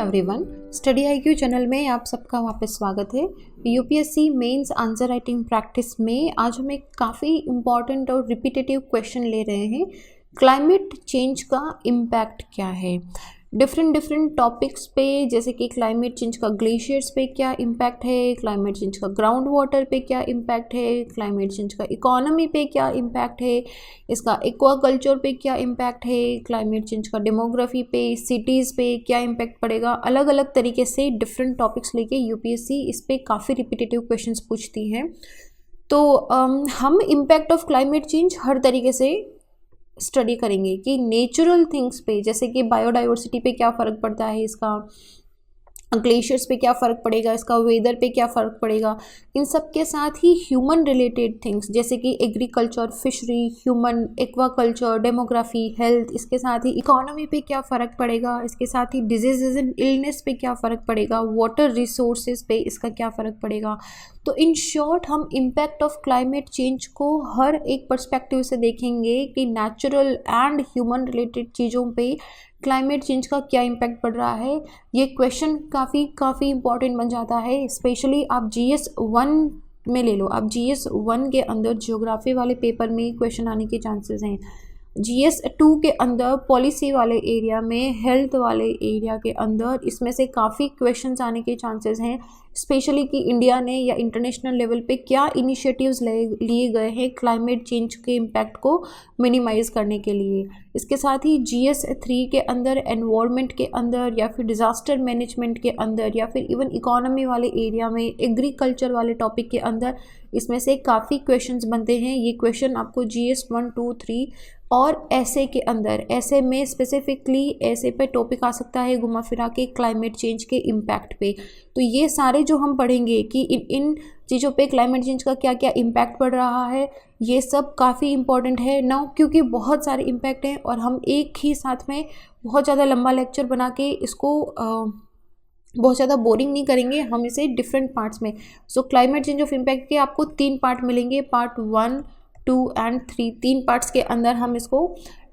Everyone, study IQ channel में आप सबका वापस स्वागत है। UPSC mains answer writing practice में आज हम एक काफ़ी इम्पॉर्टेंट और रिपीटेटिव क्वेश्चन ले रहे हैं। क्लाइमेट चेंज का इम्पैक्ट क्या है डिफरेंट टॉपिक्स पे, जैसे कि क्लाइमेट चेंज का ग्लेशियर्स पे क्या इम्पैक्ट है, क्लाइमेट चेंज का ग्राउंड वाटर पे क्या इम्पैक्ट है, क्लाइमेट चेंज का इकोनॉमी पे क्या इम्पैक्ट है, इसका एक्वाकल्चर पे क्या इम्पैक्ट है, क्लाइमेट चेंज का डेमोग्राफी पे, सिटीज़ पे क्या इम्पैक्ट पड़ेगा। अलग अलग तरीके से डिफरेंट टॉपिक्स लेके यूपीएससी इस पर काफ़ी रिपीटेटिव क्वेश्चंस पूछती हैं। तो हम इम्पैक्ट ऑफ क्लाइमेट चेंज हर तरीके से स्टडी करेंगे कि नेचुरल थिंग्स पे, जैसे कि बायोडाइवर्सिटी पे क्या फ़र्क पड़ता है, इसका ग्लेशियर्स पे क्या फ़र्क पड़ेगा, इसका वेदर पे क्या फ़र्क पड़ेगा, इन सब के साथ ही ह्यूमन रिलेटेड थिंग्स जैसे कि agriculture, fishery, human aquaculture, demography, health, इसके साथ ही इकोनॉमी पे क्या फ़र्क पड़ेगा, इसके साथ ही डिजीजेज एंड इलनेस पे क्या फ़र्क पड़ेगा, वाटर रिसोर्सेज पे इसका क्या फ़र्क पड़ेगा। तो इन शॉर्ट हम इम्पैक्ट ऑफ क्लाइमेट चेंज को हर एक पर्सपेक्टिव से देखेंगे कि नेचुरल एंड ह्यूमन रिलेटेड चीज़ों पे क्लाइमेट चेंज का क्या इम्पैक्ट पड़ रहा है। ये क्वेश्चन काफ़ी इंपॉर्टेंट बन जाता है, स्पेशली आप GS 1 में ले लो। आप GS 1 के अंदर ज्योग्राफी वाले पेपर में क्वेश्चन आने के चांसेस हैं। GS 2 के अंदर पॉलिसी वाले एरिया में, हेल्थ वाले एरिया के अंदर इसमें से काफ़ी क्वेश्चंस आने के चांसेस हैं, स्पेशली कि इंडिया ने या इंटरनेशनल लेवल पे क्या इनिशिएटिव्स लिए गए हैं क्लाइमेट चेंज के इम्पैक्ट को मिनिमाइज़ करने के लिए। इसके साथ ही GS 3 के अंदर एनवायरनमेंट के अंदर या फिर डिज़ास्टर मैनेजमेंट के अंदर या फिर इवन इकोनॉमी वाले एरिया में, एग्रीकल्चर वाले टॉपिक के अंदर इसमें से काफ़ी क्वेश्चंस बनते हैं। ये क्वेश्चन आपको GS 1, 2, 3 और ऐसे के अंदर, ऐसे में स्पेसिफिकली ऐसे पे टॉपिक आ सकता है घुमा फिरा के क्लाइमेट चेंज के इम्पैक्ट पे। तो ये सारे जो हम पढ़ेंगे कि इन चीज़ों पे क्लाइमेट चेंज का क्या क्या इम्पैक्ट पड़ रहा है, ये सब काफ़ी इंपॉर्टेंट है ना, क्योंकि बहुत सारे इम्पैक्ट हैं और हम एक ही साथ में बहुत ज़्यादा लंबा लेक्चर बना के इसको बहुत ज़्यादा बोरिंग नहीं करेंगे, हम इसे डिफरेंट पार्ट्स में। सो क्लाइमेट चेंज ऑफ इम्पैक्ट के आपको 3 पार्ट मिलेंगे, पार्ट 1, 2 एंड 3। 3 पार्ट्स के अंदर हम इसको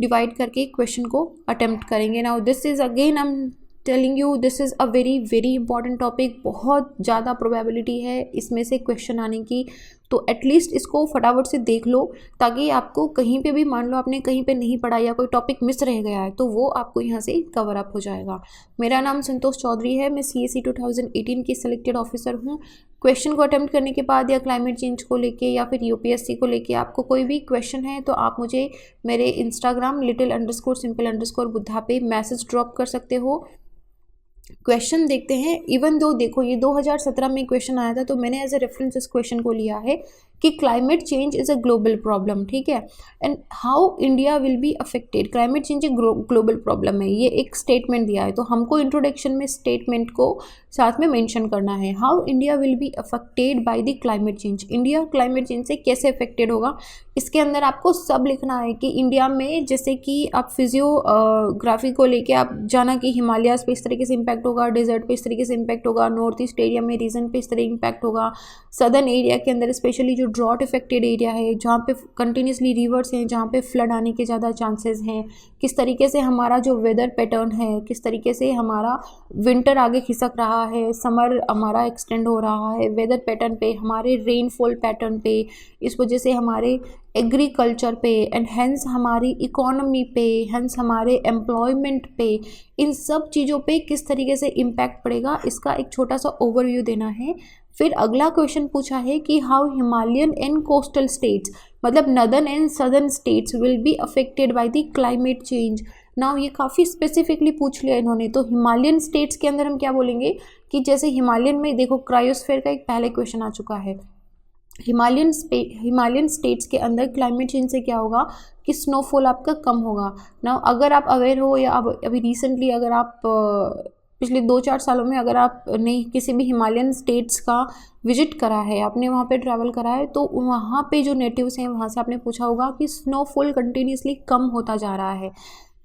डिवाइड करके क्वेश्चन को अटेम्प्ट करेंगे। Now this is again I am telling you, this is a very important topic. बहुत ज़्यादा प्रोबेबिलिटी है इसमें से क्वेश्चन आने की, तो एटलीस्ट इसको फटाफट से देख लो, ताकि आपको कहीं पे भी, मान लो आपने कहीं पे नहीं पढ़ा या कोई टॉपिक मिस रह गया है, तो वो आपको यहाँ से कवर अप हो जाएगा। मेरा नाम संतोष चौधरी है, मैं CSE 2018 की सिलेक्टेड ऑफिसर हूँ। क्वेश्चन को अटेम्प्ट करने के बाद या क्लाइमेट चेंज को लेके या फिर यूपीएससी को लेके आपको कोई भी क्वेश्चन है तो आप मुझे मेरे इंस्टाग्राम little_simple_बुद्धा पे मैसेज ड्रॉप कर सकते हो। क्वेश्चन देखते हैं। इवन दो देखो, ये 2017 में क्वेश्चन आया था, तो मैंने एज ए रेफरेंस इस क्वेश्चन को लिया है कि climate change is a global problem, ठीक है, and how India will be affected. Climate change एक ग्लोबल प्रॉब्लम है, ये एक स्टेटमेंट दिया है, तो हमको इंट्रोडक्शन में स्टेटमेंट को साथ में मेंशन करना है। How India will be affected by the climate change, India climate change से कैसे अफेक्टेड होगा। इसके अंदर आपको सब लिखना है कि इंडिया में, जैसे कि आप फिजियोग्राफी को लेके आप जाना कि हिमालयाज पे इस तरीके से इम्पैक्ट होगा, डेजर्ट पे इस तरीके से इम्पैक्ट होगा, नॉर्थ ईस्ट एरिया में रीजन पे इस तरह इम्पैक्ट होगा, सदर्न एरिया के अंदर स्पेशली जो ड्रॉट इफेक्टेड एरिया है, जहाँ पे कंटिन्यूसली रिवर्स हैं, जहाँ पे फ्लड आने के ज़्यादा चांसेस हैं, किस तरीके से हमारा जो वेदर पैटर्न है, किस तरीके से हमारा विंटर आगे खिसक रहा है, समर हमारा एक्सटेंड हो रहा है वेदर पैटर्न पे, हमारे रेनफॉल पैटर्न पे, इस वजह से हमारे एग्रीकल्चर पे एंड हेंस हमारी इकोनॉमी पे, हेंस हमारे एम्प्लॉयमेंट पे, इन सब चीज़ों पे किस तरीके से इम्पैक्ट पड़ेगा, इसका एक छोटा सा ओवरव्यू देना है। फिर अगला क्वेश्चन पूछा है कि how Himalayan and coastal states, मतलब northern and southern states will be affected by the climate change. Now ये काफ़ी स्पेसिफिकली पूछ लिया इन्होंने, तो हिमालयन स्टेट्स के अंदर हम क्या बोलेंगे कि जैसे हिमालयन में देखो, क्रायोस्फीयर का एक पहले क्वेश्चन आ चुका है। हिमालयन स्टेट्स के अंदर क्लाइमेट चेंज से क्या होगा कि स्नोफॉल आपका कम होगा। ना अगर आप अवेयर हो या अभी रिसेंटली अगर आप पिछले 2-4 सालों में अगर आप नहीं किसी भी हिमालयन स्टेट्स का विजिट करा है, आपने वहाँ पे ट्रैवल करा है, तो वहाँ पे जो नेटिव्स हैं वहाँ से आपने पूछा होगा कि स्नोफॉल कंटिन्यूसली कम होता जा रहा है।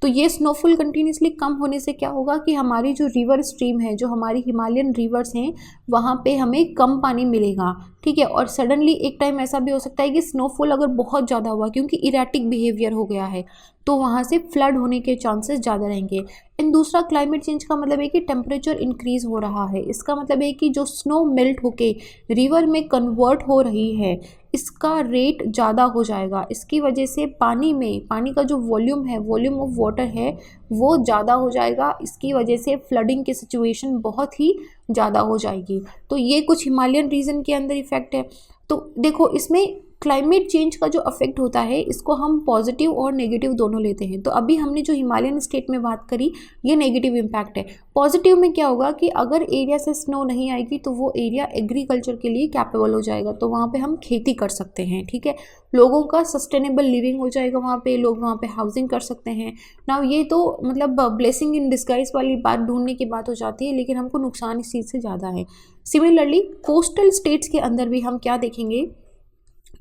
तो ये स्नोफॉल कंटिन्यूसली कम होने से क्या होगा कि हमारी जो रिवर स्ट्रीम है, जो हमारी हिमालयन रिवर्स हैं, वहाँ पे हमें कम पानी मिलेगा, ठीक है। और सडनली एक टाइम ऐसा भी हो सकता है कि स्नोफॉल अगर बहुत ज़्यादा हुआ क्योंकि इरेटिक बिहेवियर हो गया है तो वहाँ से फ्लड होने के चांसेस ज़्यादा रहेंगे। एंड दूसरा, क्लाइमेट चेंज का मतलब है कि टेम्परेचर इंक्रीज़ हो रहा है। इसका मतलब है कि जो स्नो मेल्ट होके रिवर में कन्वर्ट हो रही है इसका रेट ज़्यादा हो जाएगा। इसकी वजह से पानी का जो वॉल्यूम है, वॉल्यूम ऑफ वाटर है, वो ज़्यादा हो जाएगा। इसकी वजह से फ्लडिंग की सिचुएशन बहुत ही ज़्यादा हो जाएगी। तो ये कुछ हिमालयन रीजन के अंदर इफेक्ट है। तो देखो, इसमें क्लाइमेट चेंज का जो अफेक्ट होता है इसको हम पॉजिटिव और नेगेटिव दोनों लेते हैं। तो अभी हमने जो हिमालयन स्टेट में बात करी ये नेगेटिव इम्पैक्ट है। पॉजिटिव में क्या होगा कि अगर एरिया से स्नो नहीं आएगी तो वो एरिया एग्रीकल्चर के लिए कैपेबल हो जाएगा, तो वहाँ पे हम खेती कर सकते हैं, ठीक है। लोगों का सस्टेनेबल लिविंग हो जाएगा, वहाँ पे लोग वहाँ पे हाउसिंग कर सकते हैं। नाउ ये तो मतलब ब्लेसिंग इन डिस्गाइज वाली बात ढूंढने की बात हो जाती है, लेकिन हमको नुकसान इस चीज़ से ज़्यादा है। सिमिलरली कोस्टल स्टेट्स के अंदर भी हम क्या देखेंगे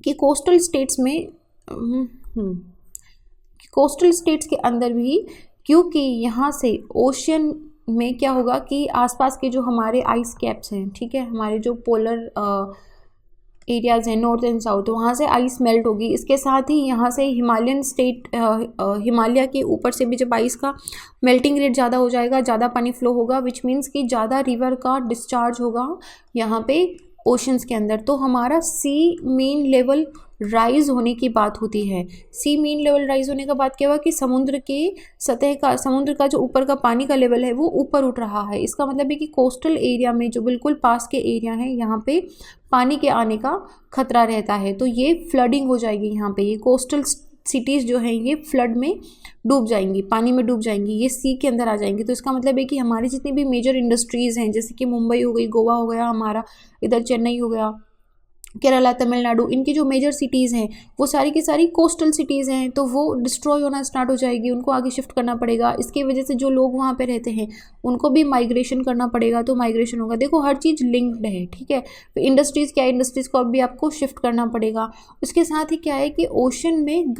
कि कोस्टल स्टेट्स के अंदर भी, क्योंकि यहाँ से ओशियन में क्या होगा कि आसपास के जो हमारे आइस कैप्स हैं, ठीक है, हमारे जो पोलर एरियाज़ हैं नॉर्थ एंड साउथ, वहाँ से आइस मेल्ट होगी। इसके साथ ही यहाँ से हिमालयन स्टेट हिमालय के ऊपर से भी जब आइस का मेल्टिंग रेट ज़्यादा हो जाएगा, ज़्यादा पानी फ्लो होगा, विच मीन्स कि ज़्यादा रिवर का डिस्चार्ज होगा यहाँ पे ओशंस के अंदर, तो हमारा सी मीन लेवल राइज होने की बात होती है। सी मीन लेवल राइज होने का बात क्या हुआ कि समुद्र का जो ऊपर का पानी का लेवल है वो ऊपर उठ रहा है। इसका मतलब है कि कोस्टल एरिया में जो बिल्कुल पास के एरिया हैं यहाँ पे पानी के आने का खतरा रहता है, तो ये फ्लडिंग हो जाएगी। यहाँ पे ये कोस्टल सिटीज़ जो हैं ये फ्लड में डूब जाएंगी, पानी में डूब जाएंगी, ये सी के अंदर आ जाएंगी। तो इसका मतलब है कि हमारी जितनी भी मेजर इंडस्ट्रीज़ हैं, जैसे कि मुंबई हो गई, गोवा हो गया, हमारा इधर चेन्नई हो गया, केरला, तमिलनाडु, इनकी जो मेजर सिटीज़ हैं वो सारी की सारी कोस्टल सिटीज़ हैं, तो वो डिस्ट्रॉय होना स्टार्ट हो जाएगी, उनको आगे शिफ्ट करना पड़ेगा। इसकी वजह से जो लोग वहाँ पे रहते हैं उनको भी माइग्रेशन करना पड़ेगा, तो माइग्रेशन होगा। देखो हर चीज़ लिंक्ड है, ठीक है। तो इंडस्ट्रीज़ क्या है, इंडस्ट्रीज़ को अभी आपको शिफ्ट करना पड़ेगा। उसके साथ ही क्या है कि ओशन में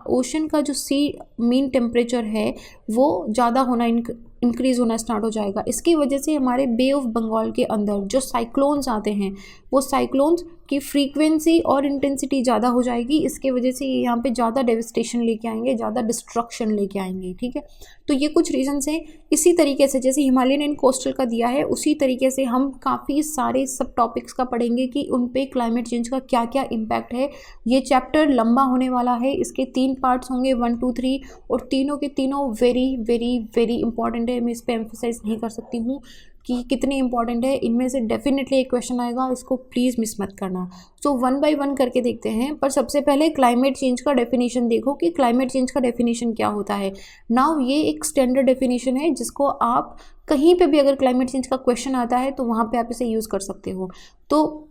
ओशन का जो सी मीन टेम्परेचर है वो ज़्यादा होना इंक्रीज़ होना स्टार्ट हो जाएगा। इसकी वजह से हमारे बे ऑफ बंगाल के अंदर जो साइक्लोन्स आते हैं वो साइक्लोन्स की फ्रीक्वेंसी और इंटेंसिटी ज़्यादा हो जाएगी। इसके वजह से ये यहाँ पे ज़्यादा डेविस्टेशन लेके आएंगे, ज़्यादा डिस्ट्रक्शन लेके आएंगे, ठीक है। तो ये कुछ रीजंस हैं। इसी तरीके से जैसे हिमालयन एंड कोस्टल का दिया है, उसी तरीके से हम काफ़ी सारे सब टॉपिक्स का पढ़ेंगे कि उन पे क्लाइमेट चेंज का क्या क्या इम्पैक्ट है। ये चैप्टर लंबा होने वाला है, इसके 3 पार्ट्स होंगे, 1, 2, 3, और तीनों के तीनों वेरी वेरी वेरी इंपॉर्टेंट है। मैं इस पर एम्फोसाइज नहीं कर सकती हूँ कि कितने इंपॉर्टेंट है। इनमें से डेफिनेटली एक क्वेश्चन आएगा, इसको प्लीज़ मिस मत करना। सो 1 बाय 1 करके देखते हैं, पर सबसे पहले क्लाइमेट चेंज का डेफिनेशन देखो कि क्लाइमेट चेंज का डेफिनेशन क्या होता है। नाउ ये एक स्टैंडर्ड डेफिनेशन है जिसको आप कहीं पे भी अगर क्लाइमेट चेंज का क्वेश्चन आता है तो वहाँ पे आप इसे यूज़ कर सकते हो। तो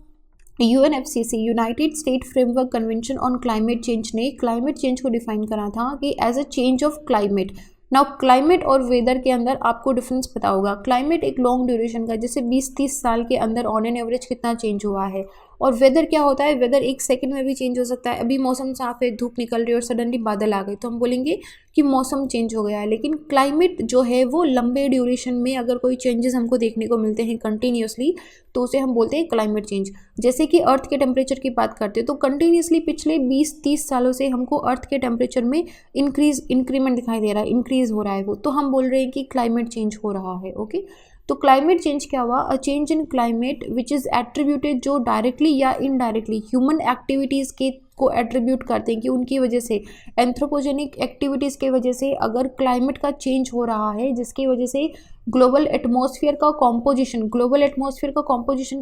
UNFCCC united state framework convention on climate change ने क्लाइमेट चेंज को डिफाइन करा था कि as a change of climate. Now climate और वेदर के अंदर आपको डिफरेंस पता होगा। क्लाइमेट एक लॉन्ग ड्यूरेशन का, जैसे 20-30 साल के अंदर ऑन एन एवरेज कितना चेंज हुआ है, और वेदर क्या होता है, वेदर एक सेकंड में भी चेंज हो सकता है। अभी मौसम साफ है, धूप निकल रही है और सडनली बादल आ गए तो हम बोलेंगे कि मौसम चेंज हो गया है। लेकिन क्लाइमेट जो है वो लंबे ड्यूरेशन में अगर कोई चेंजेस हमको देखने को मिलते हैं कंटिन्यूसली तो उसे हम बोलते हैं क्लाइमेट चेंज। जैसे कि अर्थ के टेम्परेचर की बात करते हैं तो कंटिन्यूसली पिछले 20-30 सालों से हमको अर्थ के टेम्परेचर में इंक्रीमेंट दिखाई दे रहा है, इंक्रीज हो रहा है वो, तो हम बोल रहे हैं कि क्लाइमेट चेंज हो रहा है। ओके, तो क्लाइमेट चेंज क्या हुआ, a change in climate which is attributed, जो डायरेक्टली या इनडायरेक्टली ह्यूमन एक्टिविटीज़ के को एट्रीब्यूट करते हैं कि उनकी वजह से, एंथ्रोपोजेनिक एक्टिविटीज़ के वजह से अगर क्लाइमेट का चेंज हो रहा है, जिसकी वजह से ग्लोबल एटमॉस्फेयर का कॉम्पोजिशन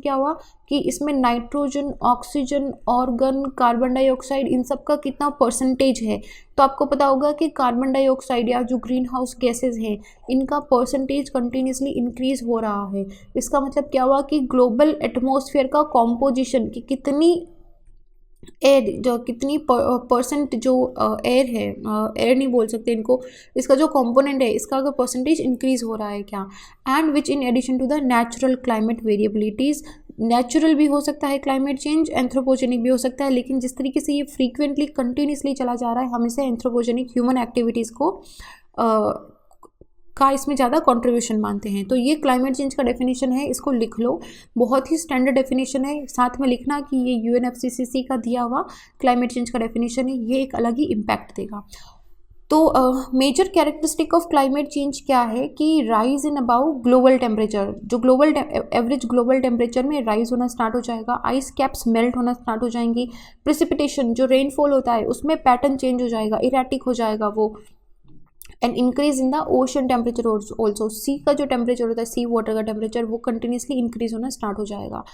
क्या हुआ कि इसमें nitrogen, oxygen, argon, carbon dioxide, इन सब का कितना परसेंटेज है। तो आपको पता होगा कि कार्बन डाइऑक्साइड या जो ग्रीन हाउस गैसेज हैं इनका परसेंटेज कंटिन्यूसली इंक्रीज हो रहा है। इसका मतलब क्या हुआ कि ग्लोबल एटमॉस्फेयर का कॉम्पोजिशन की कितनी एयर, जो कितनी परसेंट जो एयर है, एयर नहीं बोल सकते इनको, इसका जो कंपोनेंट है इसका अगर परसेंटेज इंक्रीज हो रहा है क्या, and which in addition to the natural climate variabilities. Natural भी हो सकता है क्लाइमेट चेंज, एंथ्रोपोजेनिक भी हो सकता है, लेकिन जिस तरीके से ये फ्रीक्वेंटली कंटिन्यूसली चला जा रहा है हम इसे एंथ्रोपोजेनिक ह्यूमन एक्टिविटीज़ को का इसमें ज़्यादा कंट्रीब्यूशन मानते हैं। तो ये क्लाइमेट चेंज का डेफिनेशन है, इसको लिख लो, बहुत ही स्टैंडर्ड डेफिनेशन है। साथ में लिखना कि ये UNFCCC का दिया हुआ क्लाइमेट चेंज का डेफिनेशन है, ये एक अलग ही इम्पैक्ट देगा। तो major characteristic of climate change क्या है कि rise in about global temperature, जो ग्लोबल एवरेज ग्लोबल टेम्परेचर में राइज होना स्टार्ट हो जाएगा, आइस कैप्स मेल्ट होना स्टार्ट हो जाएंगी, प्रिसिपिटेशन जो रेनफॉल होता है उसमें पैटर्न चेंज हो जाएगा, इरेटिक हो जाएगा वो, and increase in the ocean temperature also, sea का जो टेम्परेचर होता है, सी वाटर का टेम्परेचर वो कंटिन्यूसली इंक्रीज होना स्टार्ट हो जाएगा।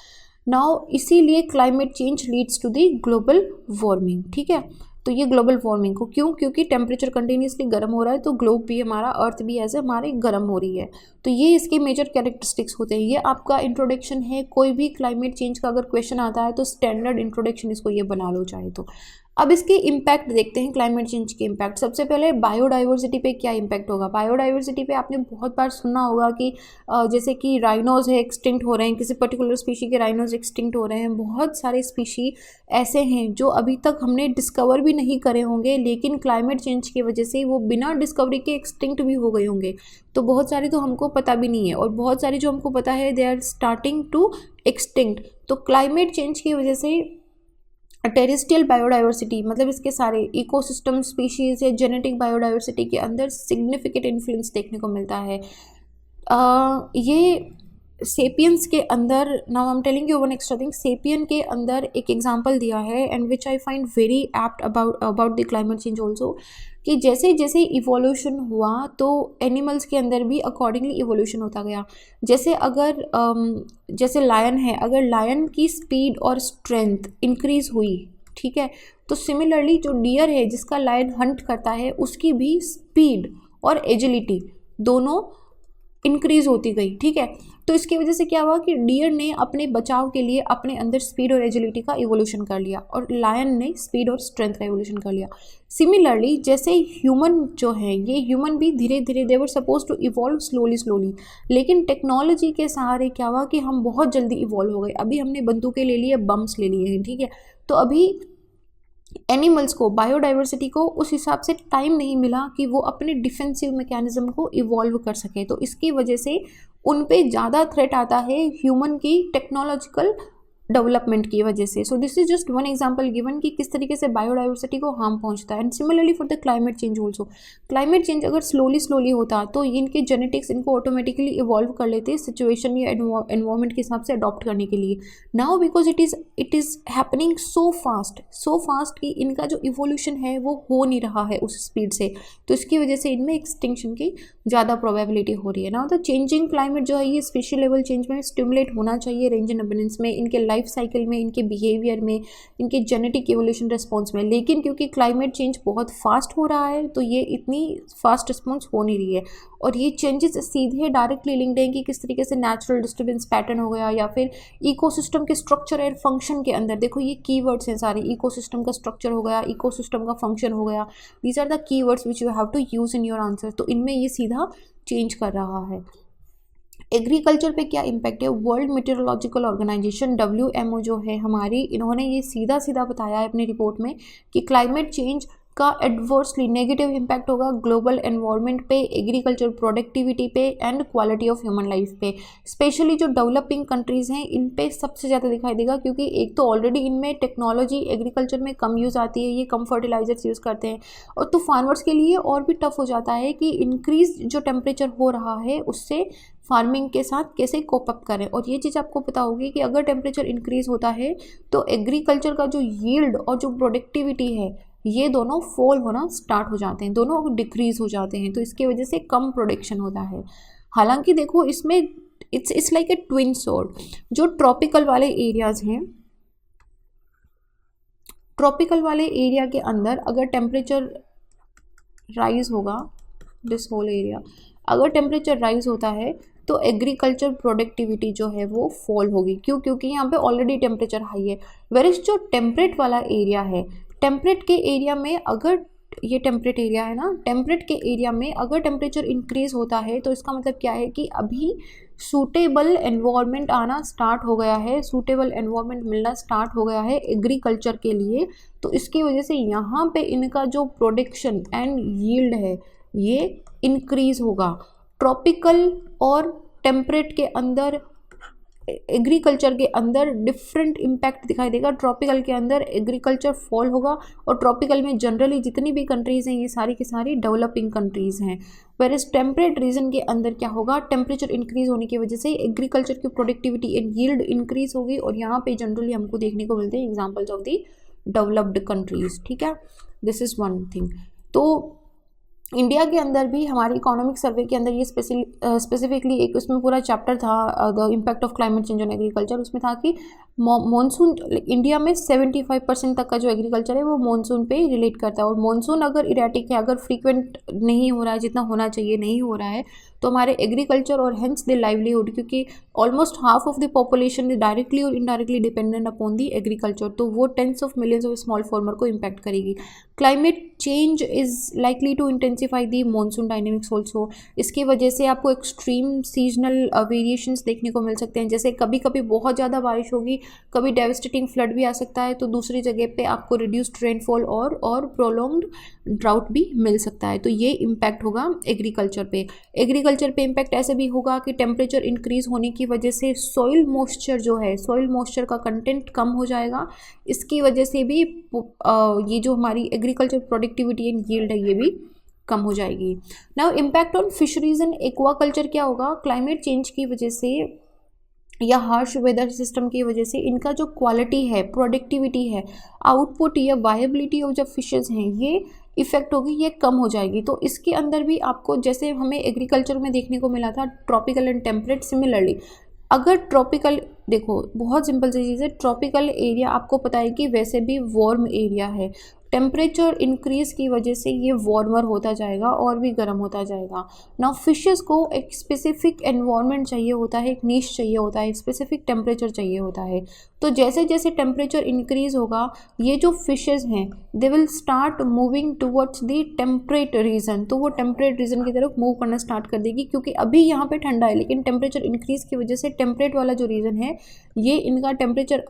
नाउ इसीलिए climate change leads to the global warming, ठीक है। तो ये ग्लोबल वार्मिंग को क्यों, क्योंकि टेम्परेचर कंटिन्यूसली गर्म हो रहा है, तो ग्लोब भी हमारा, अर्थ भी ऐसे हमारे गर्म हो रही है। तो ये इसके मेजर कैरेक्टरिस्टिक्स होते हैं। ये आपका इंट्रोडक्शन है, कोई भी क्लाइमेट चेंज का अगर क्वेश्चन आता है तो स्टैंडर्ड इंट्रोडक्शन इसको ये बना लो चाहे तो। अब इसके इम्पैक्ट देखते हैं, क्लाइमेट चेंज के इम्पैक्ट। सबसे पहले बायोडाइवर्सिटी पे क्या इम्पैक्ट होगा। बायोडाइवर्सिटी पे आपने बहुत बार सुना होगा कि जैसे कि राइनोज है एक्सटिंक्ट हो रहे हैं, किसी पर्टिकुलर स्पीशी के राइनोज एक्सटिंक्ट हो रहे हैं। बहुत सारे स्पीशी ऐसे हैं जो अभी तक हमने डिस्कवर भी नहीं करे होंगे, लेकिन क्लाइमेट चेंज की वजह से वो बिना डिस्कवरी के एक्सटिंक्ट भी हो गए होंगे। तो बहुत सारे तो हमको पता भी नहीं है, और बहुत सारे जो हमको पता है they are starting to extinct. तो क्लाइमेट चेंज की वजह से टेरेस्ट्रियल बायोडाइवर्सिटी, मतलब इसके सारे इकोसिस्टम स्पीशीज़ या जेनेटिक बायोडाइवर्सिटी के अंदर सिग्निफिकेंट इन्फ्लुएंस देखने को मिलता है। ये सेपियंस के अंदर, now I am telling you one extra thing, sapien के अंदर एक एग्जांपल दिया है and which I find very apt about the climate change also, कि जैसे जैसे इवोल्यूशन हुआ तो एनिमल्स के अंदर भी अकॉर्डिंगली इवोल्यूशन होता गया। जैसे अगर जैसे लायन है, अगर लायन की स्पीड और स्ट्रेंथ इंक्रीज हुई, ठीक है, तो सिमिलरली जो डियर है जिसका लायन हंट करता है उसकी भी स्पीड और एजिलिटी दोनों इंक्रीज होती गई, ठीक है। तो इसकी वजह से क्या हुआ कि डियर ने अपने बचाव के लिए अपने अंदर स्पीड और एजिलिटी का इवोल्यूशन कर लिया, और लायन ने स्पीड और स्ट्रेंथ का इवोल्यूशन कर लिया। सिमिलरली जैसे ह्यूमन जो है, ये ह्यूमन भी धीरे धीरे they were suppose to evolve slowly, लेकिन टेक्नोलॉजी के सहारे क्या हुआ कि हम बहुत जल्दी इवॉल्व हो गए। अभी हमने बंदूकें ले ली है, बम्स ले लिए हैं, ठीक है। तो अभी एनिमल्स को, बायोडाइवर्सिटी को उस हिसाब से टाइम नहीं मिला कि वो अपने डिफेंसिव मैकेनिज्म को इवॉल्व कर सके। तो इसकी वजह से उन पे ज़्यादा थ्रेट आता है ह्यूमन की टेक्नोलॉजिकल डेवलपमेंट की वजह से। So this is just one example given कि किस तरीके से बायोडाइवर्सिटी को हार्म पहुंचता है। And similarly for the climate change also, climate change अगर स्लोली होता तो इनके जेनेटिक्स इनको ऑटोमेटिकली इवॉल्व कर लेते सिचुएशन या एनवायरमेंट के हिसाब से अडॉप्ट करने के लिए। Now because it is happening so fast कि इनका जो इवोल्यूशन है वो हो नहीं रहा है उस स्पीड से, तो इसकी वजह से इनमें एक्सटिंक्शन की ज़्यादा प्रोबेबिलिटी हो रही है। नाउ द चेंजिंग क्लाइमेट जो है ये स्पेशल लेवल चेंज में स्टिमुलेट होना चाहिए रेंज एंड अबंडेंस में, इनके लाइफ साइकिल में, इनके बिहेवियर में, इनके जेनेटिक एवोल्यूशन रिस्पॉन्स में। लेकिन क्योंकि क्लाइमेट चेंज बहुत फास्ट हो रहा है तो ये इतनी फास्ट रिस्पॉन्स हो नहीं रही है, और ये चेंजेस सीधे डायरेक्टली लिंक्ड हैं कि किस तरीके से नेचुरल डिस्टर्बेंस पैटर्न हो गया या फिर इकोसिस्टम के स्ट्रक्चर और फंक्शन के अंदर। देखो ये कीवर्ड्स हैं सारे, इकोसिस्टम का स्ट्रक्चर हो गया, इकोसिस्टम का फंक्शन हो गया, these are the keywords which you have to use in your answer. तो इनमें ये सीधा चेंज कर रहा है। एग्रीकल्चर पे क्या इम्पैक्ट है। वर्ल्ड मेटेरोलॉजिकल ऑर्गेनाइजेशन WMO जो है हमारी, इन्होंने ये सीधा बताया है अपनी रिपोर्ट में कि क्लाइमेट चेंज का एडवर्सली नेगेटिव इम्पैक्ट होगा ग्लोबल एनवायरनमेंट पे, एग्रीकल्चर प्रोडक्टिविटी पे and quality of human life पे। स्पेशली जो डेवलपिंग कंट्रीज़ हैं इन पे सबसे ज़्यादा दिखाई देगा, क्योंकि एक तो ऑलरेडी इनमें टेक्नोलॉजी एग्रीकल्चर में कम यूज़ आती है, ये कम फर्टिलाइजर्स यूज़ करते हैं, और तो फार्मर्स के लिए और भी टफ हो जाता है कि इंक्रीज जो टेम्परेचर हो रहा है उससे फार्मिंग के साथ कैसे कोप अप करें। और ये चीज़ आपको पता होगी कि अगर टेम्परेचर इंक्रीज होता है तो एग्रीकल्चर का जो यील्ड और जो प्रोडक्टिविटी है ये दोनों फॉल होना स्टार्ट हो जाते हैं, दोनों डिक्रीज हो जाते हैं, तो इसकी वजह से कम प्रोडक्शन होता है। हालांकि देखो इसमें it's like a twin sword. जो ट्रॉपिकल वाले एरियाज़ हैं, ट्रॉपिकल वाले एरिया के अंदर अगर टेम्परेचर राइज होगा, दिस होल एरिया अगर टेम्परेचर राइज होता है तो एग्रीकल्चर प्रोडक्टिविटी जो है वो फॉल होगी। क्यों? क्योंकि यहाँ पे ऑलरेडी टेम्परेचर हाई है। वेरएज़ जो टेम्परेट वाला एरिया है, टेम्परेट के एरिया में अगर ये टेम्परेट एरिया है ना, टेम्परेट के एरिया में अगर टेम्परेचर इंक्रीज होता है तो इसका मतलब क्या है कि अभी सूटेबल एनवायरनमेंट आना स्टार्ट हो गया है, सूटेबल एनवायरनमेंट मिलना स्टार्ट हो गया है एग्रीकल्चर के लिए। तो इसकी वजह से यहाँ पे इनका जो प्रोडक्शन एंड यील्ड है ये इंक्रीज होगा। ट्रॉपिकल और टेम्परेट के अंदर एग्रीकल्चर के अंदर डिफरेंट इम्पैक्ट दिखाई देगा। ट्रॉपिकल के अंदर एग्रीकल्चर फॉल होगा और ट्रॉपिकल में जनरली जितनी भी कंट्रीज़ हैं ये सारी की सारी डेवलपिंग कंट्रीज़ हैं। वेर इज टेम्परेट रीजन के अंदर क्या होगा, टेम्परेचर इंक्रीज होने की वजह से एग्रीकल्चर की प्रोडक्टिविटी एंड यील्ड इंक्रीज होगी और यहाँ पे जनरली हमको देखने को मिलते हैं examples of the developed countries. ठीक है, दिस इज़ वन थिंग। तो इंडिया के अंदर भी हमारे इकोनॉमिक सर्वे के अंदर ये स्पेसिफिकली एक उसमें पूरा चैप्टर था the impact of climate change on agriculture. उसमें था कि मॉनसून इंडिया में 75% तक का जो एग्रीकल्चर है वो मॉनसून पे रिलेट करता है और मॉनसून अगर इरेटिक है, अगर फ्रीक्वेंट नहीं हो रहा है, जितना होना चाहिए नहीं हो रहा है, तो हमारे एग्रीकल्चर और हेंस द लाइवलीहुड, क्योंकि almost half of the population is directly और indirectly dependent upon the agriculture, तो वो tens of millions of small farmer को इम्पैक्ट करेगी। Climate change is likely to intensify the monsoon dynamics also. इसकी वजह से आपको एक्सट्रीम सीजनल वेरिएशंस देखने को मिल सकते हैं, जैसे कभी कभी बहुत ज़्यादा बारिश होगी, कभी डेविस्टेटिंग फ्लड भी आ सकता है, तो दूसरी जगह पे आपको रिड्यूस्ड रेनफॉल और प्रोलॉन्ग्ड ड्राउट भी मिल सकता है। तो ये इम्पैक्ट होगा एग्रीकल्चर पे। एग्रीकल्चर पे इम्पैक्ट ऐसे भी होगा कि टेम्परेचर इंक्रीज होने की वजह से सॉइल मॉइस्चर जो है, सॉइल मॉइस्चर का कंटेंट कम हो जाएगा। इसकी वजह से भी ये जो हमारी एग्रीकल्चर प्रोडक्टिविटी एंड यील्ड है ये भी कम हो जाएगी। Now impact on fisheries and aquaculture क्या होगा, क्लाइमेट चेंज की वजह से या हार्श वेदर सिस्टम की वजह से इनका जो क्वालिटी है, प्रोडक्टिविटी है, आउटपुट या वायबिलिटी ऑफ जो फिशेस हैं ये इफेक्ट होगी, ये कम हो जाएगी। तो इसके अंदर भी आपको जैसे हमें एग्रीकल्चर में देखने को मिला था ट्रॉपिकल एंड टेम्परेट, सिमिलरली अगर ट्रॉपिकल, देखो बहुत सिंपल सी चीज़ है, ट्रॉपिकल एरिया आपको पता है कि वैसे भी वार्म एरिया है, टेम्परेचर इंक्रीज़ की वजह से ये वार्मर होता जाएगा और भी गर्म होता जाएगा। नाउ फिशेस को एक स्पेसिफिक एनवायरनमेंट चाहिए होता है, एक नीश चाहिए होता है, एक स्पेसिफिक टेम्परेचर चाहिए होता है। तो जैसे जैसे टेम्परेचर इंक्रीज़ होगा ये जो फिशेस हैं they will start moving towards the temperate region, तो वो टेम्परेट रीजन की तरफ मूव करना स्टार्ट कर देगी, क्योंकि अभी यहाँ पे ठंडा है लेकिन टेम्परेचर इंक्रीज़ की वजह से टेम्परेट वाला जो रीजन है ये इनका टेम्परेचर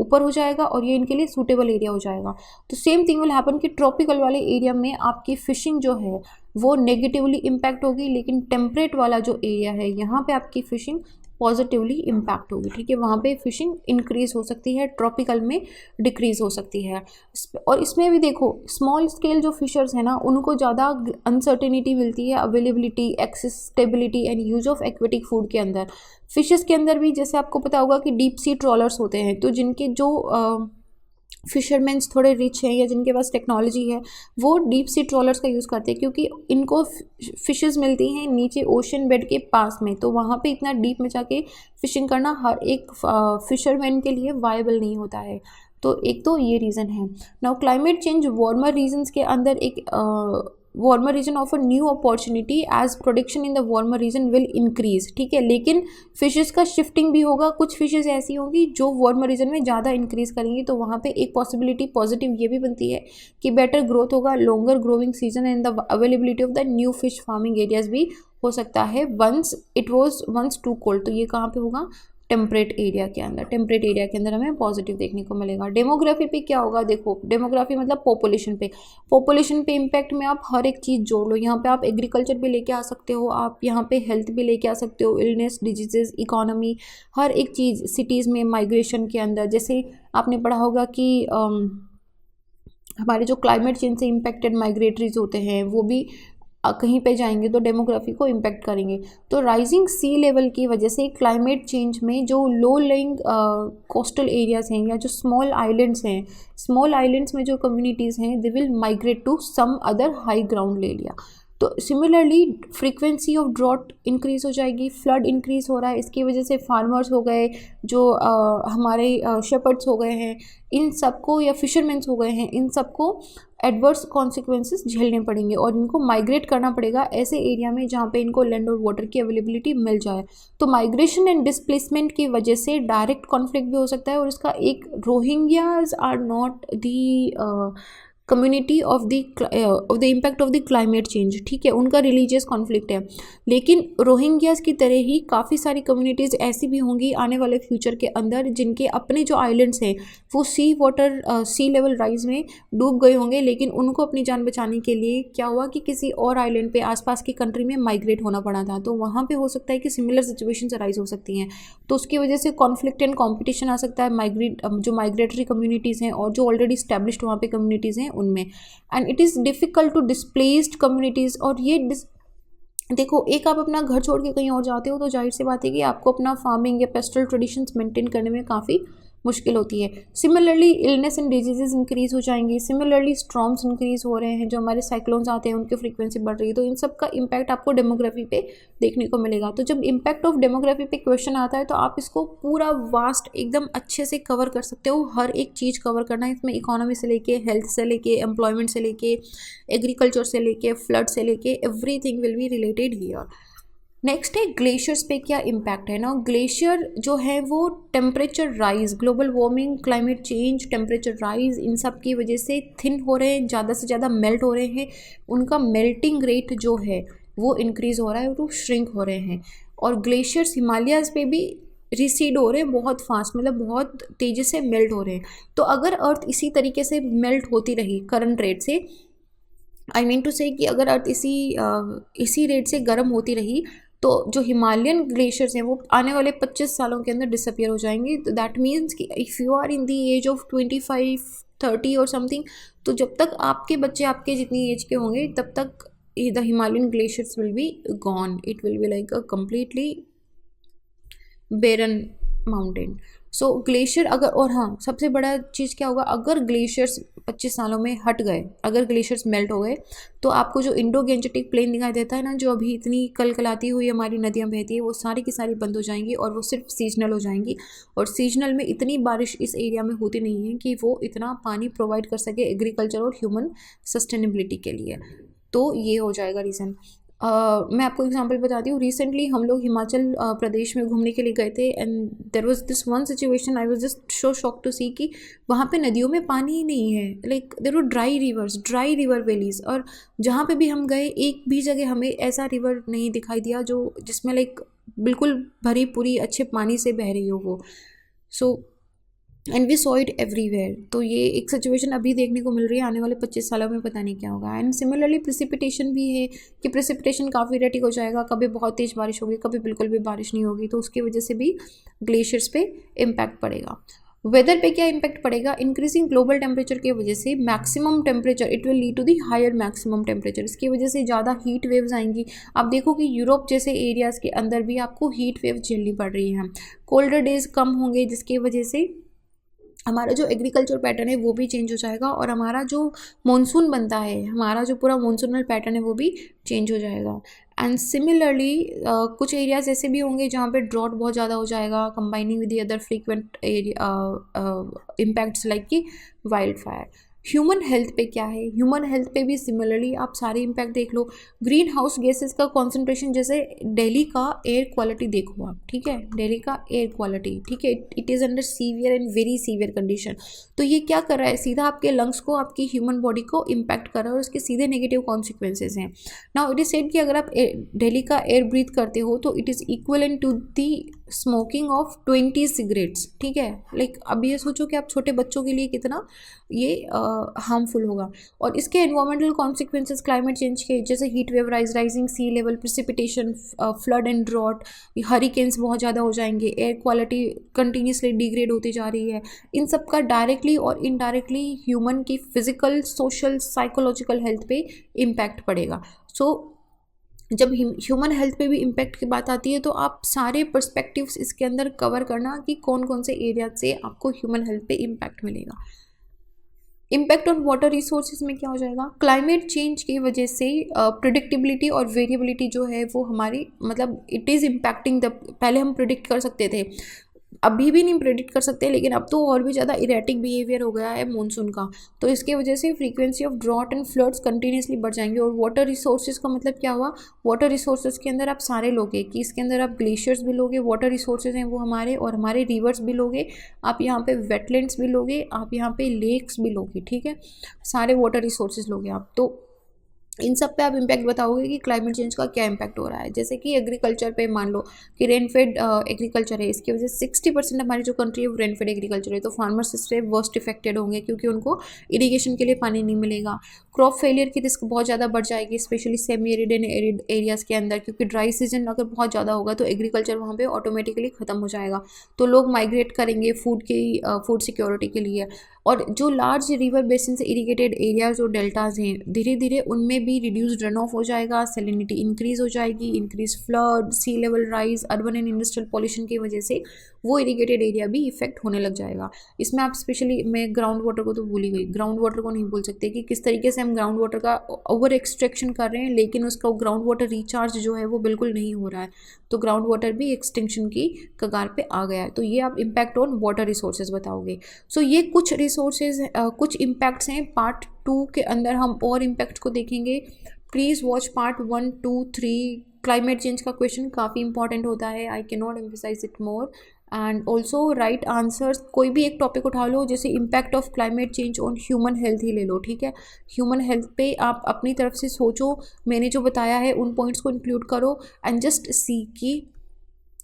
ऊपर हो जाएगा और ये इनके लिए सूटेबल एरिया हो जाएगा। तो सेम थिंग विल हैपन कि ट्रॉपिकल वाले एरिया में आपकी फिशिंग जो है वो नेगेटिवली इम्पैक्ट होगी, लेकिन टेम्परेट वाला जो एरिया है यहाँ पे आपकी फिशिंग पॉजिटिवली इम्पैक्ट होगी। ठीक है, वहाँ पे फिशिंग इंक्रीज हो सकती है, ट्रॉपिकल में डिक्रीज हो सकती है। और इसमें भी देखो स्मॉल स्केल जो फिशर्स हैं ना उनको ज़्यादा अनसर्टेनिटी मिलती है availability, accessibility and use of aquatic food के अंदर। फिशेस के अंदर भी जैसे आपको पता होगा कि डीप सी ट्रॉलर्स होते हैं, तो जिनके जो फिशरमैन्स थोड़े रिच हैं या जिनके पास टेक्नोलॉजी है वो डीप सी ट्रॉलर्स का यूज़ करते हैं, क्योंकि इनको फिशेस मिलती हैं नीचे ओशन बेड के पास में, तो वहाँ पे इतना डीप में जाके फिशिंग करना हर एक फिशरमैन के लिए वायबल नहीं होता है। तो एक तो ये रीज़न है। Now climate change warmer regions के अंदर एक warmer region offer new opportunity as production in the warmer region will increase. ठीक है, लेकिन फिशेस का शिफ्टिंग भी होगा, कुछ फिशेस ऐसी होंगी जो वार्मर रीजन में ज़्यादा इंक्रीज करेंगी, तो वहाँ पे एक पॉसिबिलिटी पॉजिटिव ये भी बनती है कि बेटर ग्रोथ होगा, longer growing season and the availability of the new fish farming areas भी हो सकता है once it was once too cold. तो ये कहाँ पे होगा, टेम्परेट एरिया के अंदर। टेम्परेट एरिया के अंदर हमें पॉजिटिव देखने को मिलेगा। डेमोग्राफी पे क्या होगा, देखो डेमोग्राफी मतलब पॉपुलेशन पे इम्पैक्ट में आप हर एक चीज़ जोड़ लो। यहाँ पे आप एग्रीकल्चर भी लेके आ सकते हो, आप यहाँ पे हेल्थ भी लेके आ सकते हो, इलनेस, डिजीजेस, इकोनॉमी, हर एक चीज़। सिटीज़ में माइग्रेशन के अंदर जैसे आपने पढ़ा होगा कि हमारे जो क्लाइमेट चेंज से इम्पेक्टेड माइग्रेटरीज होते हैं वो भी कहीं पे जाएंगे तो डेमोग्राफी को इम्पेक्ट करेंगे। तो राइजिंग सी लेवल की वजह से क्लाइमेट चेंज में जो लो लेइंग कोस्टल एरियाज हैं या जो स्मॉल आइलैंड्स हैं, स्मॉल आइलैंड्स में जो कम्युनिटीज़ हैं they will migrate to some other high ground area. तो similarly frequency of drought increase हो जाएगी, फ्लड इंक्रीज़ हो रहा है, इसकी वजह से फार्मर्स हो गए, जो हमारे शेपर्ड्स हो गए हैं, इन सबको या फिशरमैन्स हो गए हैं, इन सबको एडवर्स कॉन्सिक्वेंसेस झेलने पड़ेंगे और इनको माइग्रेट करना पड़ेगा ऐसे एरिया में जहाँ पे इनको लैंड और वाटर की अवेलेबिलिटी मिल जाए। तो माइग्रेशन एंड डिस्प्लेसमेंट की वजह से डायरेक्ट कॉन्फ्लिक्ट भी हो सकता है और इसका एक Rohingyas are not the community of the impact of the climate change, ठीक है, उनका रिलीजियस कॉन्फ्लिक्ट है। लेकिन रोहिंग्यास की तरह ही काफ़ी सारी कम्युनिटीज़ ऐसी भी होंगी आने वाले फ्यूचर के अंदर जिनके अपने जो आइलैंड्स हैं वो सी लेवल राइज में डूब गए होंगे, लेकिन उनको अपनी जान बचाने के लिए क्या हुआ कि किसी और आइलैंड पे आसपास की कंट्री में माइग्रेट होना पड़ा था। तो वहाँ पे हो सकता है कि सिमिलर सिचुएशंस अराइज हो सकती हैं, तो उसकी वजह से कॉन्फ्लिक्ट एंड कॉम्पिटिशन आ सकता है जो माइग्रेटरी कम्युनिटीज़ हैं और जो ऑलरेडी स्टैब्लिश्ड वहाँ पे कम्युनिटीज़ हैं उनमें। And it is difficult to displaced communities. और ये देखो, एक आप अपना घर छोड़ के कहीं और जाते हो तो जाहिर सी बात है कि आपको अपना फार्मिंग या पेस्टल ट्रेडिशंस मेंटेन करने में काफ़ी मुश्किल होती है। Similarly illness and diseases increase हो जाएंगी, सिमिलरली स्टॉर्म्स इंक्रीज़ हो रहे हैं, जो हमारे साइक्लोन्स आते हैं उनकी फ्रीक्वेंसी बढ़ रही है, तो इन सब का इम्पैक्ट आपको डेमोग्राफी पे देखने को मिलेगा। तो जब इम्पैक्ट ऑफ डेमोग्राफी पे क्वेश्चन आता है तो आप इसको पूरा वास्ट एकदम अच्छे से कवर कर सकते हो, हर एक चीज़ कवर करना है इसमें, इकोनॉमी से लेके, हेल्थ से लेके, एम्प्लॉयमेंट से लेके, एग्रीकल्चर से लेके, फ्लड से लेके, everything will be related here. Next है ग्लेशियर्स पे क्या इम्पैक्ट है ना। ग्लेशियर जो है वो temperature rise, global warming, climate change, temperature rise, इन सब की वजह से थिन हो रहे हैं, ज़्यादा से ज़्यादा मेल्ट हो रहे हैं, उनका मेल्टिंग रेट जो है वो इंक्रीज़ हो रहा है, वो श्रिंक हो रहे हैं। और ग्लेशियर्स हिमालयाज़ पे भी रिसीड हो रहे हैं बहुत फास्ट, मतलब बहुत तेज़ी से मेल्ट हो रहे हैं। तो अगर अर्थ इसी तरीके से मेल्ट होती रही करंट रेट से, आई मीन टू से कि अगर अर्थ इसी रेट से गर्म होती रही तो जो हिमालयन ग्लेशियर्स हैं वो आने वाले 25 सालों के अंदर डिसअपियर हो जाएंगे। तो दैट मीन्स कि if you are in the age of 25-30 और समथिंग, तो जब तक आपके बच्चे आपके जितनी एज के होंगे तब तक the Himalayan glaciers will be gone, it will be like a completely barren mountain. So glacier अगर, और हाँ सबसे बड़ा चीज़ क्या होगा, अगर ग्लेशियर्स 25 सालों में हट गए, अगर ग्लेशियर्स मेल्ट हो गए, तो आपको जो इंडो गेंजेटिक प्लेन दिखाई देता है ना, जो अभी इतनी कलकलाती हुई हमारी नदियाँ बहती है, वो सारी की सारी बंद हो जाएंगी और वो सिर्फ सीजनल हो जाएंगी। और सीजनल में इतनी बारिश इस एरिया में होती नहीं है कि वो इतना पानी प्रोवाइड कर सके एग्रीकल्चर और ह्यूमन सस्टेनेबिलिटी के लिए। तो ये हो जाएगा रीज़न। मैं आपको एग्जांपल बताती हूँ। रिसेंटली हम लोग हिमाचल प्रदेश में घूमने के लिए गए थे and there was this one situation, I was just so shock to see कि वहाँ पे नदियों में पानी ही नहीं है, like there were dry rivers, dry river valleys. और जहाँ पे भी हम गए एक भी जगह हमें ऐसा रिवर नहीं दिखाई दिया जो जिसमें लाइक बिल्कुल भरी पूरी अच्छे पानी से बह रही हो वो। So and we saw it everywhere. तो ये एक सिचुएशन अभी देखने को मिल रही है, आने वाले 25 सालों में पता नहीं क्या होगा। एंड सिमिलरली प्रेसिपिटेशन भी है कि प्रेसिपिटेशन काफ़ी इरेटिक हो जाएगा, कभी बहुत तेज़ बारिश होगी, कभी बिल्कुल भी बारिश नहीं होगी, तो उसकी वजह से भी ग्लेशियर्स पे इम्पैक्ट पड़ेगा। वेदर पे क्या इम्पैक्ट पड़ेगा, इंक्रीजिंग ग्लोबल टेम्परेचर की वजह से maximum temperature, it will lead to the higher maximum temperature, इसकी वजह से ज़्यादा हीट वेव्स आएंगी। आप देखो कि यूरोप जैसे एरियाज़ के अंदर भी आपको हीट वेव झेलनी पड़ रही है। कोल्डर डेज कम होंगे जिसकी वजह से हमारा जो एग्रीकल्चर पैटर्न है वो भी चेंज हो जाएगा, और हमारा जो मॉनसून बनता है, हमारा जो पूरा मॉनसूनल पैटर्न है वो भी चेंज हो जाएगा। एंड सिमिलरली कुछ एरियाज ऐसे भी होंगे जहाँ पे ड्रॉट बहुत ज़्यादा हो जाएगा, combining with the other frequent impacts like कि वाइल्ड फायर। ह्यूमन हेल्थ पे क्या है, ह्यूमन हेल्थ पे भी सिमिलरली आप सारे इम्पैक्ट देख लो। ग्रीन हाउस गैसेस का कॉन्सेंट्रेशन, जैसे दिल्ली का एयर क्वालिटी देखो आप, ठीक है, दिल्ली का एयर क्वालिटी, ठीक है, it is under severe and very severe condition. तो ये क्या कर रहा है, सीधा आपके लंग्स को, आपकी ह्यूमन बॉडी को इम्पैक्ट कर रहा है और उसके सीधे नेगेटिव कॉन्सिक्वेंसेज हैं। नाउ इट इज सेड कि अगर आप दिल्ली का एयर ब्रीथ करते हो तो it is equivalent to the smoking of 20 cigarettes, ठीक है। लाइक अब ये सोचो कि आप छोटे बच्चों के लिए कितना ये हार्मफुल होगा। और इसके एनवायरमेंटल कॉन्सिक्वेंसेस क्लाइमेट चेंज के, जैसे heat wave, rising sea level, precipitation, flood and drought, hurricanes बहुत ज़्यादा हो जाएंगे, एयर क्वालिटी कंटिन्यूसली डिग्रेड होती जा रही है। इन सब का डायरेक्टली और इनडायरेक्टली ह्यूमन की फिजिकल, सोशल, साइकोलॉजिकल हेल्थ पे इम्पैक्ट पड़ेगा। सो जब ह्यूमन हेल्थ पे भी इम्पैक्ट की बात आती है तो आप सारे पर्सपेक्टिव्स इसके अंदर कवर करना कि कौन कौन से एरिया से आपको ह्यूमन हेल्थ पे इम्पैक्ट मिलेगा। इम्पैक्ट ऑन वाटर रिसोर्सेज में क्या हो जाएगा, क्लाइमेट चेंज की वजह से प्रिडिक्टेबिलिटी और वेरिएबिलिटी जो है वो हमारी, मतलब इट इज़ इम्पैक्टिंग द, पहले हम प्रिडिक्ट कर सकते थे, अभी भी नहीं प्रेडिक्ट कर सकते, लेकिन अब तो और भी ज़्यादा इरेटिक बिहेवियर हो गया है मानसून का, तो इसके वजह से frequency of drought and floods continuously बढ़ जाएंगे। और वाटर रिसोर्सेज का मतलब क्या हुआ, वाटर रिसोर्सेज के अंदर आप सारे लोगे कि इसके अंदर आप ग्लेशियर्स भी लोगे, वाटर रिसोर्सेज हैं वो हमारे, और हमारे रिवर्स भी लोगे, आप यहाँ पे वेटलैंड्स भी लोगे, आप यहाँ पे लेक्स भी लोगे, ठीक है, सारे वाटर रिसोर्सेज लोगे आप। तो इन सब पे आप इम्पैक्ट बताओगे कि क्लाइमेट चेंज का क्या इम्पैक्ट हो रहा है। जैसे कि एग्रीकल्चर पे मान लो कि रेनफेड एग्रीकल्चर है, इसकी वजह से 60% हमारी जो कंट्री है वो रेनफेड एग्रीकल्चर है, तो फार्मर्स इससे वर्स्ट इफेक्टेड होंगे क्योंकि उनको इरिगेशन के लिए पानी नहीं मिलेगा। क्रॉप फेलियर की रिस्क बहुत ज़्यादा बढ़ जाएगी, specially semi arid and arid areas के अंदर, क्योंकि ड्राई सीजन अगर बहुत ज़्यादा होगा तो एग्रीकल्चर वहाँ पे ऑटोमेटिकली ख़त्म हो जाएगा, तो लोग माइग्रेट करेंगे फूड सिक्योरिटी के लिए। और जो लार्ज रिवर बेसिन से इरिगेटेड एरियाज और डेल्टाज हैं, धीरे धीरे उनमें भी रिड्यूस्ड रन ऑफ हो जाएगा, सैलिनिटी इंक्रीज हो जाएगी, increase flood, sea level rise, urban and industrial pollution की वजह से वो इरिगेटेड एरिया भी इफेक्ट होने लग जाएगा। इसमें आप स्पेशली, मैं ग्राउंड वाटर को तो भूल ही गई, ग्राउंड वाटर को नहीं भूल सकते कि किस तरीके से हम ग्राउंड वाटर का ओवर एक्सट्रैक्शन कर रहे हैं, लेकिन उसका ग्राउंड वाटर रिचार्ज जो है वो बिल्कुल नहीं हो रहा है, तो ग्राउंड वाटर भी एक्सटिंक्शन की कगार पे आ गया है। तो ये आप इम्पैक्ट ऑन वाटर रिसोर्सेज बताओगे। सो ये कुछ रिसोर्सेज कुछ इम्पैक्ट्स हैं। पार्ट 2 के अंदर हम और इम्पैक्ट्स को देखेंगे। Please watch part 1, 2, 3। Climate change का क्वेश्चन काफ़ी इंपॉर्टेंट होता है, I can not emphasize it more. And also write answers, कोई भी एक टॉपिक उठा लो, जैसे impact of climate change on human health ही ले लो, ठीक है, ह्यूमन हेल्थ पे आप अपनी तरफ से सोचो, मैंने जो बताया है उन पॉइंट्स को इंक्लूड करो एंड जस्ट सी कि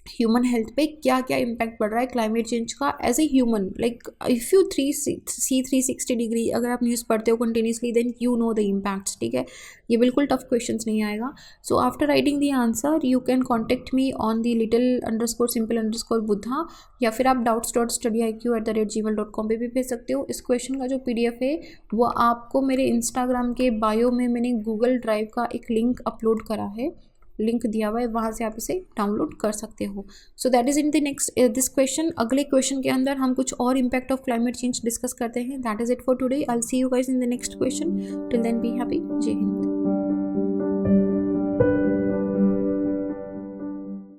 ह्यूमन हेल्थ पे क्या क्या इम्पैक्ट पड़ रहा है क्लाइमेट चेंज का as a human. Like if you see 360 degree अगर आप न्यूज़ पढ़ते हो continuously, then you know the impacts, ठीक है, ये बिल्कुल टफ क्वेश्चंस नहीं आएगा। So after writing the answer you can contact me on the little_simple_buddha, या फिर आप doubts.studyiq@gmail.com पे भी भेज सकते हो। इस क्वेश्चन का जो PDF है वो आपको मेरे इंस्टाग्राम के बायो में मैंने गूगल ड्राइव का एक लिंक अपलोड करा है, लिंक दिया हुआ है, वहाँ से आप इसे डाउनलोड कर सकते हो। So that is in the next this question. अगले क्वेश्चन के अंदर हम कुछ और impact of climate change discuss करते हैं। That is it for today. I will see you guys in the next question. Till then be happy. जय हिंद।